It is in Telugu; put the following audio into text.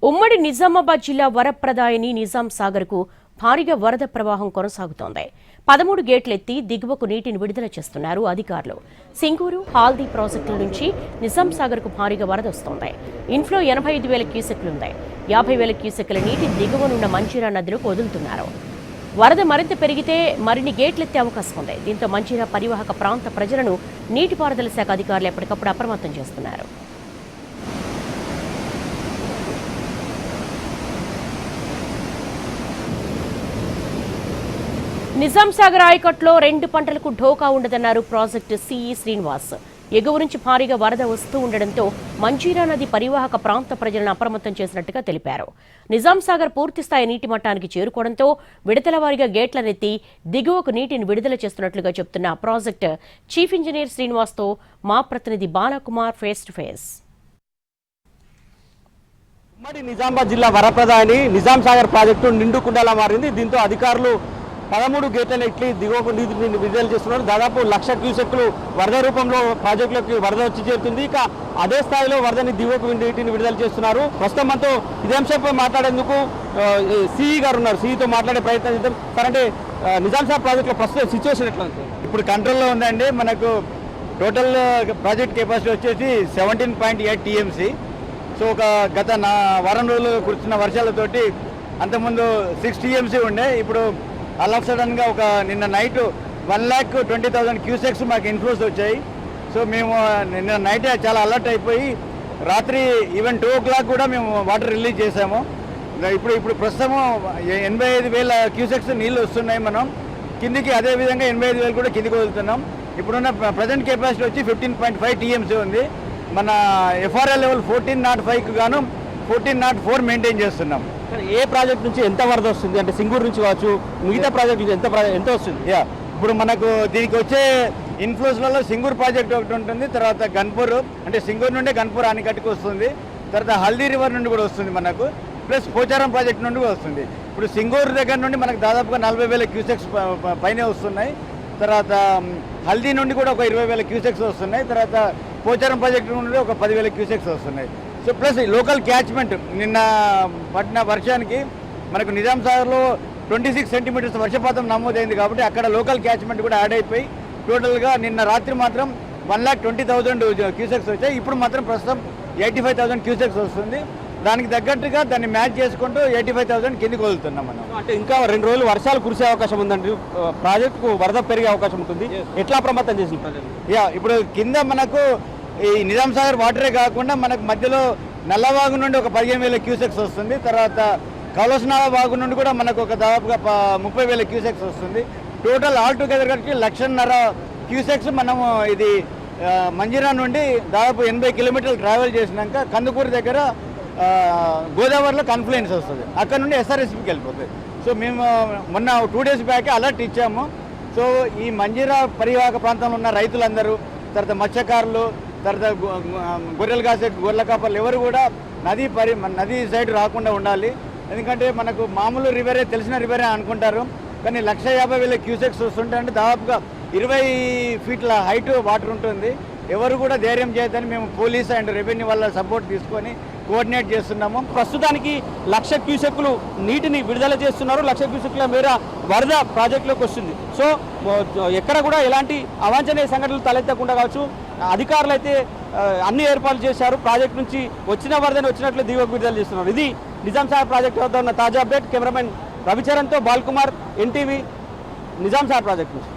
ఉమ్మడి నిజామాబాద్ జిల్లా వరప్రదాయని నిజాం సాగర్కు భారీగా వరద ప్రవాహం కొనసాగుతోంది. 13 గేట్లెత్తి దిగువకు నీటిని విడుదల చేస్తున్నారు అధికారులు. సింగూరు, హాల్దీ ప్రాజెక్టుల నుంచి నిజాం సాగర్కు భారీగా వరద వస్తోంది. ఇన్ఫ్లో 85,000 క్యూసెక్లుంది. 50,000 క్యూసెక్ల నీటి దిగువనున్న మంచిరా నదిలోకి వదులుతున్నారు. వరద మరింత పెరిగితే మరిన్ని గేట్లెత్తే అవకాశం ఉంది. దీంతో మంచిరా పరివాహక ప్రాంత ప్రజలను నీటిపారుదల శాఖ అధికారులు ఎప్పటికప్పుడు అప్రమత్తం చేస్తున్నారు. నిజాం సాగర్ ఆయకట్లో 2 పంటలకు ఢోకా ఉండదన్నారు ప్రాజెక్టు సిఈ శ్రీనివాస్. ఎగువ నుంచి భారీగా వరద వస్తూ ఉండడంతో మంజీరా నది పరివాహక ప్రాంత ప్రజలను అప్రమత్తం చేసినట్టుగా తెలిపారు. నిజాం సాగర్ పూర్తిస్థాయి నీటి మట్టానికి చేరుకోవడంతో విడతల వారీగా గేట్లనెత్తి దిగువకు నీటిని విడుదల చేస్తున్నట్లుగా చెబుతున్న ప్రాజెక్టు చీఫ్ ఇంజనీర్ శ్రీనివాస్తో మా ప్రతినిధి బాలకుమార్ ఫేస్ టు ఫేస్. ఉమ్మడి నిజామాబాద్ జిల్లా వరప్రదాయని నిజాం సాగర్ ప్రాజెక్టు నిండుకుండలా మారింది. దీంతో అధికారులు 13 గేట్లను ఎట్లి దిగువకు నీటిని విడుదల చేస్తున్నారు. దాదాపు 1,00,000 క్యూసెక్లు వరద రూపంలో ప్రాజెక్టులోకి వరద వచ్చి చేరుతుంది. ఇక అదే స్థాయిలో వరదని దిగువకు నీటిని విడుదల చేస్తున్నారు. ప్రస్తుతం మనతో ఇదే అంశంపై మాట్లాడేందుకు సిఈ గారు ఉన్నారు. సిఈతో మాట్లాడే ప్రయత్నం చేద్దాం. సార్, అంటే నిజాం సాగర్ ప్రాజెక్టులో ప్రస్తుతం సిచ్యువేషన్ ఎట్లా ఉంది? ఇప్పుడు కంట్రోల్లో ఉందండి. మనకు టోటల్ ప్రాజెక్ట్ కెపాసిటీ వచ్చేసి 17.8 TMC. సో ఒక గత వారం రోజులు కురుస్తున్న వర్షాలతోటి అంతకుముందు 6 TMC ఉండే. ఇప్పుడు ఆల్ ఆఫ్ సడన్గా ఒక నిన్న నైట్ 1,20,000 క్యూసెక్స్ మాకు ఇన్ఫ్లోస్ వచ్చాయి. సో మేము నిన్న నైట్ చాలా అలర్ట్ అయిపోయి రాత్రి ఈవెన్ 2 o'clock కూడా మేము వాటర్ రిలీజ్ చేసాము. ఇప్పుడు ప్రస్తుతము 85,000 క్యూసెక్స్ నీళ్ళు వస్తున్నాయి మనం కిందికి. అదేవిధంగా 85,000 కూడా కిందికి వదులుతున్నాం. ఇప్పుడున్న ప్రజెంట్ కెపాసిటీ వచ్చి 15.5 TMC ఉంది. మన FRL లెవెల్ 1405కు గాను 1404 మెయింటైన్ చేస్తున్నాం. ఏ ప్రాజెక్ట్ నుంచి ఎంత వరద వస్తుంది? అంటే సింగూరు నుంచి కావచ్చు, మిగతా ప్రాజెక్ట్ నుంచి ఎంత వస్తుంది? ఇప్పుడు మనకు దీనికి వచ్చే ఇన్ఫ్లోస్లలో సింగూరు ప్రాజెక్ట్ ఒకటి ఉంటుంది. తర్వాత గన్పూర్, అంటే సింగూరు నుండి గన్పూర్ ఆనకట్టుకు వస్తుంది. తర్వాత హల్దీ రివర్ నుండి కూడా వస్తుంది మనకు. ప్లస్ పోచారం ప్రాజెక్ట్ నుండి కూడా వస్తుంది. ఇప్పుడు సింగూరు దగ్గర నుండి మనకు దాదాపుగా 40,000 క్యూసెక్స్ పైనే వస్తున్నాయి. తర్వాత హల్దీ నుండి కూడా ఒక 20,000 క్యూసెక్స్ వస్తున్నాయి. తర్వాత పోచారం ప్రాజెక్టు నుండి ఒక 10,000 క్యూసెక్స్ వస్తున్నాయి. సో ప్లస్ లోకల్ క్యాచ్మెంట్ నిన్న పడిన వర్షానికి మనకు నిజాం సాగర్లో 26 సెంటీమీటర్స్ వర్షపాతం నమోదైంది. కాబట్టి అక్కడ లోకల్ క్యాచ్మెంట్ కూడా యాడ్ అయిపోయి టోటల్గా నిన్న రాత్రి మాత్రం 1,20,000 క్యూసెక్స్ వచ్చాయి. ఇప్పుడు మాత్రం ప్రస్తుతం 85,000 క్యూసెక్స్ వస్తుంది. దానికి తగ్గట్టుగా దాన్ని మ్యాచ్ చేసుకుంటూ 85,000 కిందికి వదులుతున్నాం మనం. అంటే ఇంకా 2 రోజులు వర్షాలు కురిసే అవకాశం ఉందండి. ప్రాజెక్టుకు వరద పెరిగే అవకాశం ఉంటుంది. ఎట్లా అప్రమత్తం చేసింది ప్రజలు? ఇప్పుడు కింద మనకు ఈ నిజాం సాగర్ వాటరే కాకుండా మనకు మధ్యలో నల్లవాగు నుండి ఒక 15,000 క్యూసెక్స్ వస్తుంది. తర్వాత కౌలస్నాల వాగు నుండి కూడా మనకు ఒక దాదాపుగా 30,000 క్యూసెక్స్ వస్తుంది. టోటల్ ఆల్ టుగెదర్ కలిపి 1,50,000 క్యూసెక్స్ మనము ఇది మంజిరా నుండి దాదాపు 80 కిలోమీటర్లు ట్రావెల్ చేసినాక కందుకూరు దగ్గర గోదావరిలో కన్ఫ్లుయెన్స్ వస్తుంది. అక్కడ నుండి SRSPకి వెళ్ళిపోతుంది. సో మేము మొన్న 2 days బ్యాక్ అలర్ట్ ఇచ్చాము. సో ఈ మంజిరా పరివాహక ప్రాంతంలో ఉన్న రైతులందరూ, తర్వాత మత్స్యకారులు, తర్వాత గొర్రెలు కాసే గొర్రెల కాపర్లు ఎవరు కూడా నది సైడ్ రాకుండా ఉండాలి. ఎందుకంటే మనకు మామూలు రివరే, తెలిసిన రివరే అనుకుంటారు. కానీ 1,50,000 క్యూసెక్స్ వస్తుంటే అంటే దాదాపుగా 20 ఫీట్ల హైట్ వాటర్ ఉంటుంది. ఎవరు కూడా ధైర్యం చేయదని మేము పోలీస్ అండ్ రెవెన్యూ వాళ్ళ సపోర్ట్ తీసుకొని కోఆర్డినేట్ చేస్తున్నాము. ప్రస్తుతానికి 1,00,000 క్యూసెక్లు నీటిని విడుదల చేస్తున్నారు. 1,00,000 క్యూసెక్ల మేర వరద ప్రాజెక్టులోకి వస్తుంది. సో ఎక్కడ కూడా ఎలాంటి అవాంఛనీయ సంఘటనలు తలెత్తకుండా కావచ్చు, అధికారులు అయితే అన్ని ఏర్పాట్లు చేశారు. ప్రాజెక్టు నుంచి వచ్చిన వరదని వచ్చినట్లు దిగువకు విడుదల చేస్తున్నారు. ఇది నిజాం సాగర్ ప్రాజెక్టు వద్ద ఉన్న తాజా అప్డేట్. కెమెరామెన్ రవిచరణ్తో బాల్కుమార్, NTV, నిజాం సాగర్ ప్రాజెక్టు నుంచి.